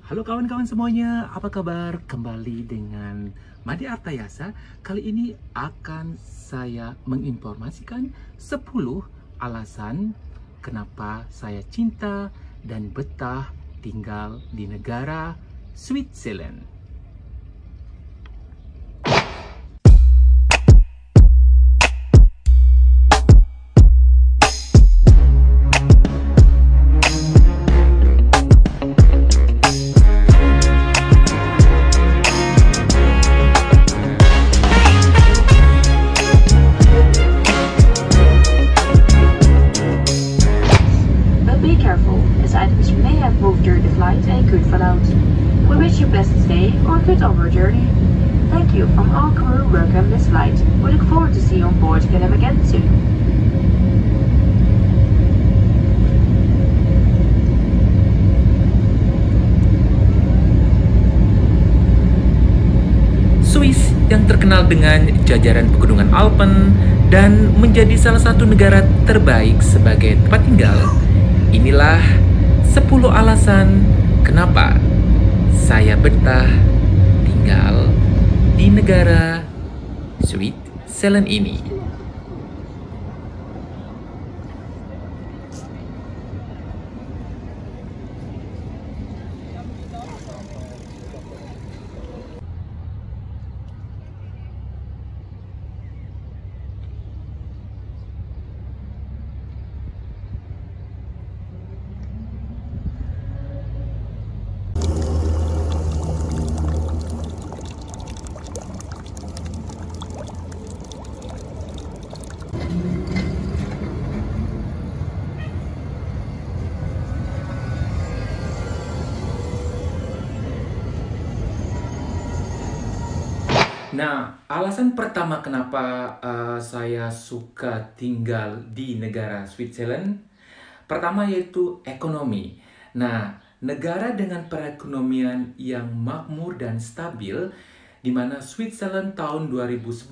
Halo kawan-kawan semuanya, apa kabar? Kembali dengan Made Artayasa. Kali ini akan saya menginformasikan 10 alasan kenapa saya cinta dan betah tinggal di negara Switzerland. But be careful, as items may have moved during the flight and could fall out. We wish you a pleasant stay or good over journey. Thank you from all crew welcome this flight. We look forward to see you on board KLM again soon. Swiss yang terkenal dengan jajaran pegunungan Alpen dan menjadi salah satu negara terbaik sebagai tempat tinggal. Inilah 10 alasan kenapa saya betah tinggal di negara Switzerland ini. Nah, alasan pertama kenapa saya suka tinggal di negara Switzerland, pertama yaitu ekonomi. Nah, negara dengan perekonomian yang makmur dan stabil, di mana Switzerland tahun 2011,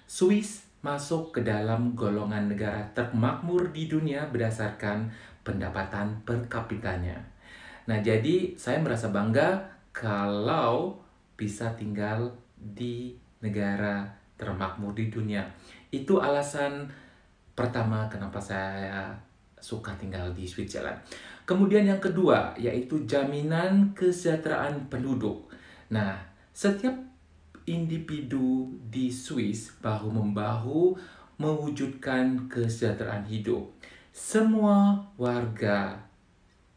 Swiss masuk ke dalam golongan negara termakmur di dunia berdasarkan pendapatan per kapitanya. Nah, jadi saya merasa bangga kalau bisa tinggal di negara termakmur di dunia. Itu alasan pertama kenapa saya suka tinggal di Switzerland. Kemudian yang kedua yaitu jaminan kesejahteraan penduduk. Nah, setiap individu di Swiss bahu-membahu mewujudkan kesejahteraan hidup. Semua warga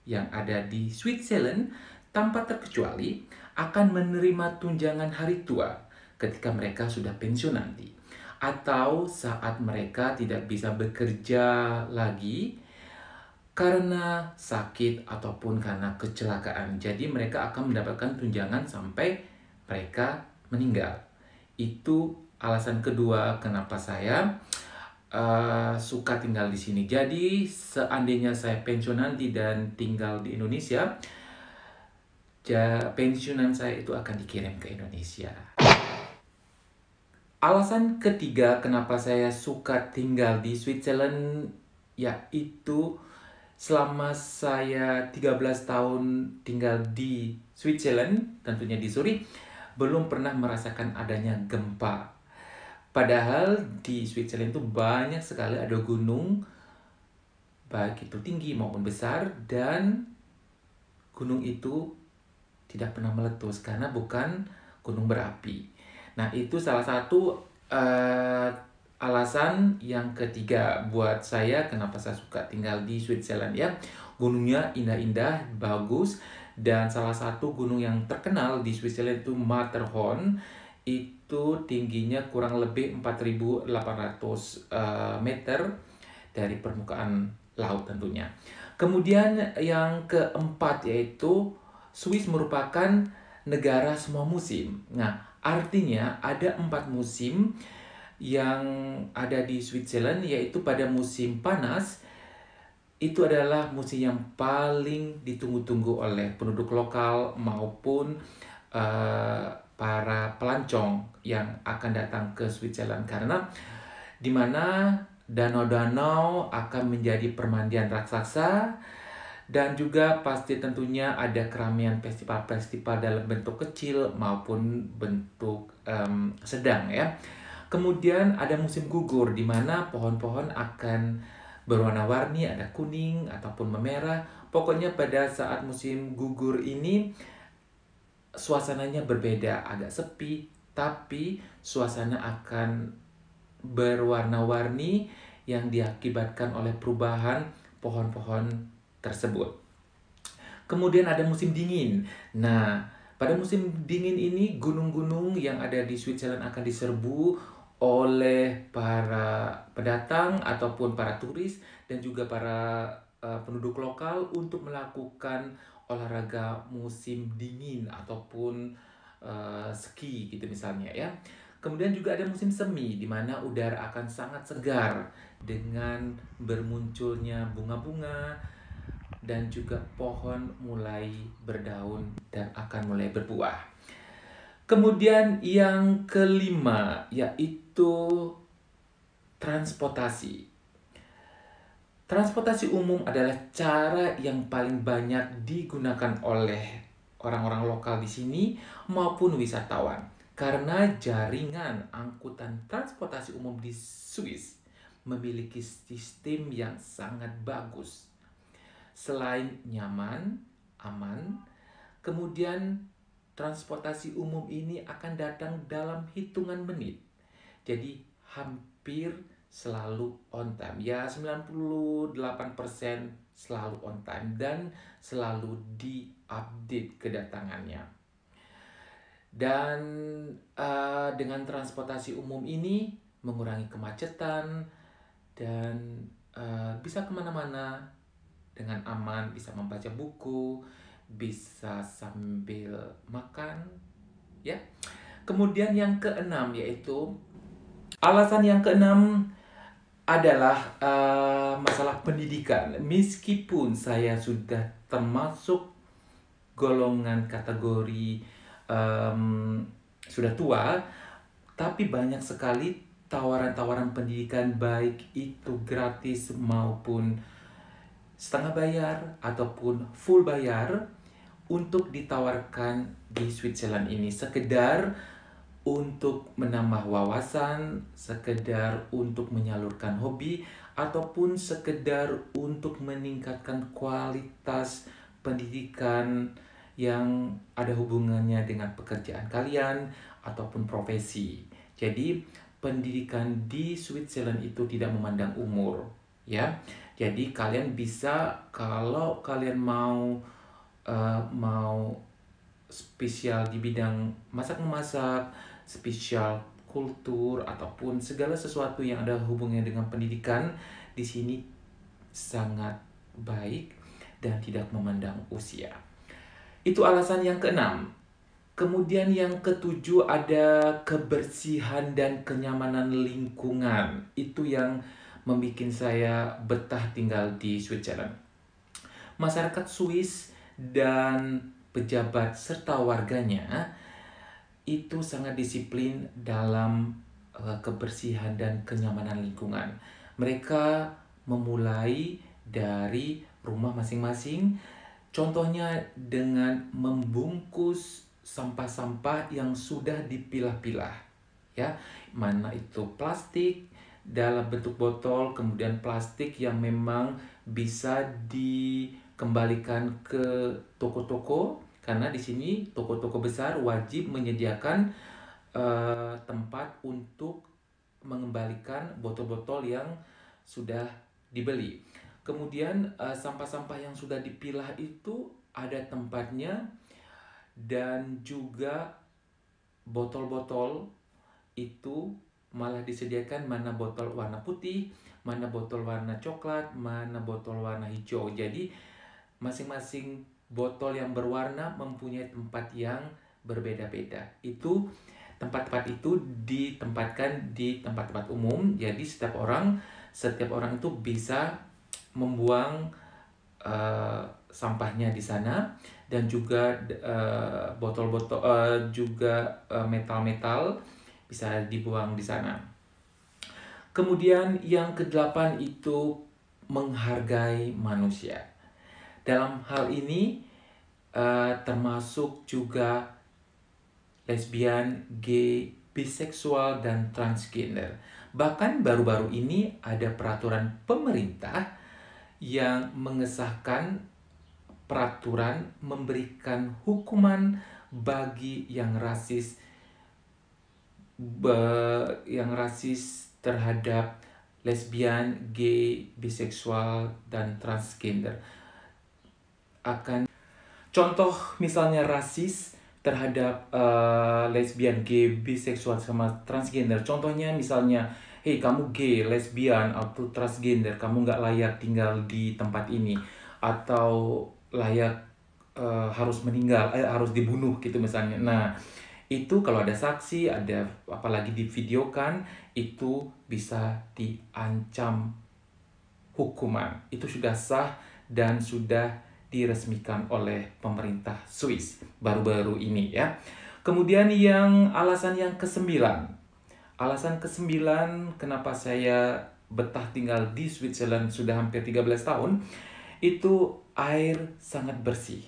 yang ada di Switzerland tanpa terkecuali akan menerima tunjangan hari tua ketika mereka sudah pensiun nanti, atau saat mereka tidak bisa bekerja lagi karena sakit ataupun karena kecelakaan. Jadi mereka akan mendapatkan tunjangan sampai mereka meninggal. Itu alasan kedua kenapa saya suka tinggal di sini. Jadi seandainya saya pensiun nanti dan tinggal di Indonesia, pensiunan saya itu akan dikirim ke Indonesia. Alasan ketiga kenapa saya suka tinggal di Switzerland yaitu selama saya 13 tahun tinggal di Switzerland, tentunya di Zurich, belum pernah merasakan adanya gempa. Padahal di Switzerland itu banyak sekali ada gunung, baik itu tinggi maupun besar, dan gunung itu tidak pernah meletus karena bukan gunung berapi. Nah, itu salah satu alasan yang ketiga buat saya kenapa saya suka tinggal di Switzerland ya. Gunungnya indah-indah, bagus, dan salah satu gunung yang terkenal di Switzerland itu Matterhorn. Itu tingginya kurang lebih 4.800 meter dari permukaan laut tentunya. Kemudian yang keempat yaitu Swiss merupakan negara semua musim. Nah, artinya ada 4 musim yang ada di Switzerland, yaitu pada musim panas, itu adalah musim yang paling ditunggu-tunggu oleh penduduk lokal maupun para pelancong yang akan datang ke Switzerland, karena di mana danau-danau akan menjadi permandian raksasa Dan juga pasti tentunya ada keramaian festival-festival dalam bentuk kecil maupun bentuk sedang ya. Kemudian ada musim gugur di mana pohon-pohon akan berwarna-warni, ada kuning ataupun memerah. Pokoknya pada saat musim gugur ini suasananya berbeda, agak sepi, tapi suasana akan berwarna-warni yang diakibatkan oleh perubahan pohon-pohon tersebut. Kemudian ada musim dingin. Nah, pada musim dingin ini gunung-gunung yang ada di Switzerland akan diserbu oleh para pendatang ataupun para turis dan juga para penduduk lokal untuk melakukan olahraga musim dingin ataupun ski gitu misalnya ya. Kemudian juga ada musim semi di mana udara akan sangat segar dengan bermunculnya bunga-bunga dan juga pohon mulai berdaun dan akan mulai berbuah. Kemudian yang kelima yaitu transportasi. Transportasi umum adalah cara yang paling banyak digunakan oleh orang-orang lokal di sini maupun wisatawan. Karena jaringan angkutan transportasi umum di Swiss memiliki sistem yang sangat bagus. Selain nyaman, aman, kemudian transportasi umum ini akan datang dalam hitungan menit. Jadi hampir selalu on time. Ya 98% selalu on time dan selalu diupdate kedatangannya. Dan dengan transportasi umum ini mengurangi kemacetan dan bisa kemana-mana dengan aman, bisa membaca buku, bisa sambil makan, ya. Kemudian yang keenam yaitu alasan yang keenam adalah masalah pendidikan. Meskipun saya sudah termasuk golongan kategori sudah tua, tapi banyak sekali tawaran-tawaran pendidikan baik itu gratis maupun setengah bayar ataupun full bayar untuk ditawarkan di Switzerland ini, sekedar untuk menambah wawasan, sekedar untuk menyalurkan hobi, ataupun sekedar untuk meningkatkan kualitas pendidikan yang ada hubungannya dengan pekerjaan kalian ataupun profesi. Jadi pendidikan di Switzerland itu tidak memandang umur, ya. Jadi kalian bisa, kalau kalian mau spesial di bidang masak-memasak, spesial kultur ataupun segala sesuatu yang ada hubungannya dengan pendidikan, di sini sangat baik dan tidak memandang usia. Itu alasan yang keenam. Kemudian yang ketujuh ada kebersihan dan kenyamanan lingkungan. Itu yang membuat saya betah tinggal di Switzerland. Masyarakat Swiss dan pejabat serta warganya itu sangat disiplin dalam kebersihan dan kenyamanan lingkungan. Mereka memulai dari rumah masing-masing, contohnya dengan membungkus sampah-sampah yang sudah dipilah-pilah, ya, mana itu plastik dalam bentuk botol, kemudian plastik yang memang bisa dikembalikan ke toko-toko, karena di sini toko-toko besar wajib menyediakan tempat untuk mengembalikan botol-botol yang sudah dibeli. Kemudian sampah-sampah yang sudah dipilah itu ada tempatnya, dan juga botol-botol itu malah disediakan mana botol warna putih, mana botol warna coklat, mana botol warna hijau. Jadi masing-masing botol yang berwarna mempunyai tempat yang berbeda-beda. Itu tempat-tempat itu ditempatkan di tempat-tempat umum. Jadi setiap orang itu bisa membuang sampahnya di sana, dan juga botol-botol juga metal-metal bisa dibuang di sana. Kemudian yang kedelapan itu menghargai manusia. Dalam hal ini termasuk juga lesbian, gay, biseksual, dan transgender. Bahkan baru-baru ini ada peraturan pemerintah yang mengesahkan peraturan memberikan hukuman bagi yang rasis terhadap lesbian, gay, biseksual, dan transgender. Contoh misalnya rasis terhadap lesbian, gay, biseksual, sama transgender. Contohnya misalnya, hey kamu gay, lesbian, atau transgender, kamu nggak layak tinggal di tempat ini. Atau layak harus meninggal, harus dibunuh gitu misalnya. Nah, itu kalau ada saksi, ada apalagi divideokan, itu bisa diancam hukuman. Itu sudah sah dan sudah diresmikan oleh pemerintah Swiss baru-baru ini ya. Kemudian alasan yang kesembilan. Alasan kesembilan kenapa saya betah tinggal di Switzerland sudah hampir 13 tahun, itu air sangat bersih.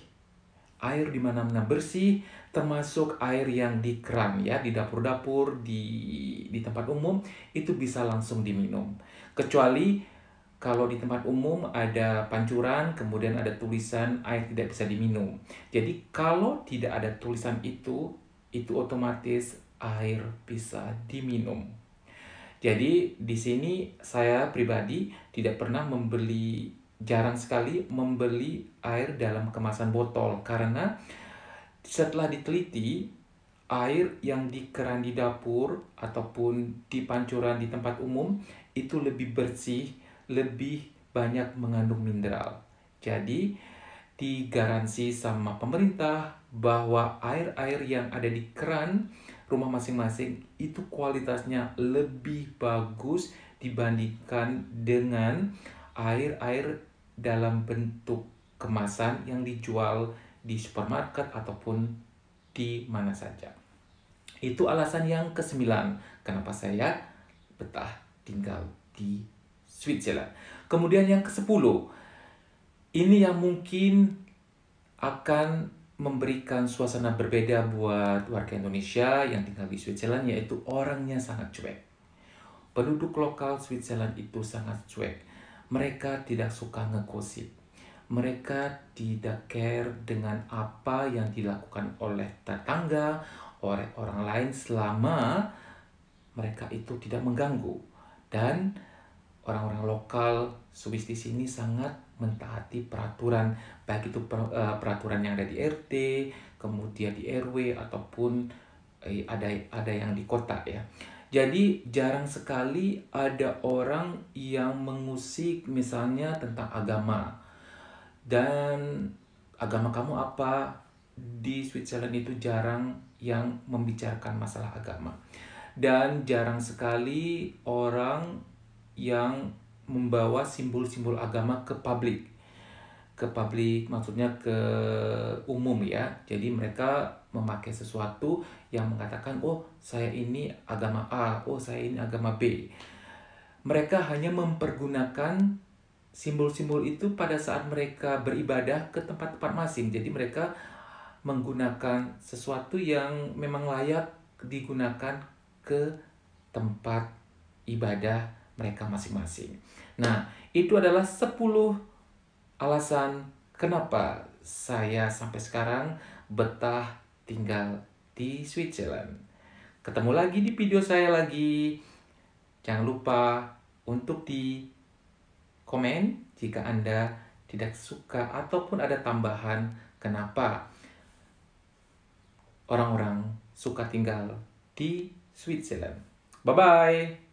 Air di mana-mana bersih, termasuk air yang di keran ya, di dapur-dapur, di tempat umum, itu bisa langsung diminum. Kecuali kalau di tempat umum ada pancuran, kemudian ada tulisan air tidak bisa diminum. Jadi kalau tidak ada tulisan itu otomatis air bisa diminum. Jadi di sini saya pribadi jarang sekali membeli air dalam kemasan botol, karena setelah diteliti, air yang di keran di dapur ataupun di pancuran di tempat umum itu lebih bersih, lebih banyak mengandung mineral. Jadi digaransi sama pemerintah bahwa air-air yang ada di keran rumah masing-masing itu kualitasnya lebih bagus dibandingkan dengan air-air dalam bentuk kemasan yang dijual di supermarket ataupun di mana saja. Itu alasan yang kesembilan kenapa saya betah tinggal di Switzerland. Kemudian yang ke-10, ini yang mungkin akan memberikan suasana berbeda buat warga Indonesia yang tinggal di Switzerland, yaitu orangnya sangat cuek. Penduduk lokal Switzerland itu sangat cuek. Mereka tidak suka ngegosip. Mereka tidak care dengan apa yang dilakukan oleh tetangga, oleh orang lain, selama mereka itu tidak mengganggu. Dan orang-orang lokal Swiss di sini sangat mentaati peraturan, baik itu peraturan yang ada di RT, kemudian di RW, ataupun ada yang di kota ya. Jadi jarang sekali ada orang yang mengusik misalnya tentang agama. Dan agama kamu apa? Di Switzerland itu jarang yang membicarakan masalah agama. Dan jarang sekali orang yang membawa simbol-simbol agama ke publik. Ke publik maksudnya ke umum ya. Jadi mereka memakai sesuatu yang mengatakan, oh saya ini agama A, oh saya ini agama B. Mereka hanya mempergunakan simbol-simbol itu pada saat mereka beribadah ke tempat-tempat masing. Jadi mereka menggunakan sesuatu yang memang layak digunakan ke tempat ibadah mereka masing-masing. Nah, itu adalah 10 alasan kenapa saya sampai sekarang betah tinggal di Switzerland. Ketemu lagi di video saya lagi. Jangan lupa untuk di komen jika Anda tidak suka ataupun ada tambahan kenapa orang-orang suka tinggal di Switzerland. Bye-bye!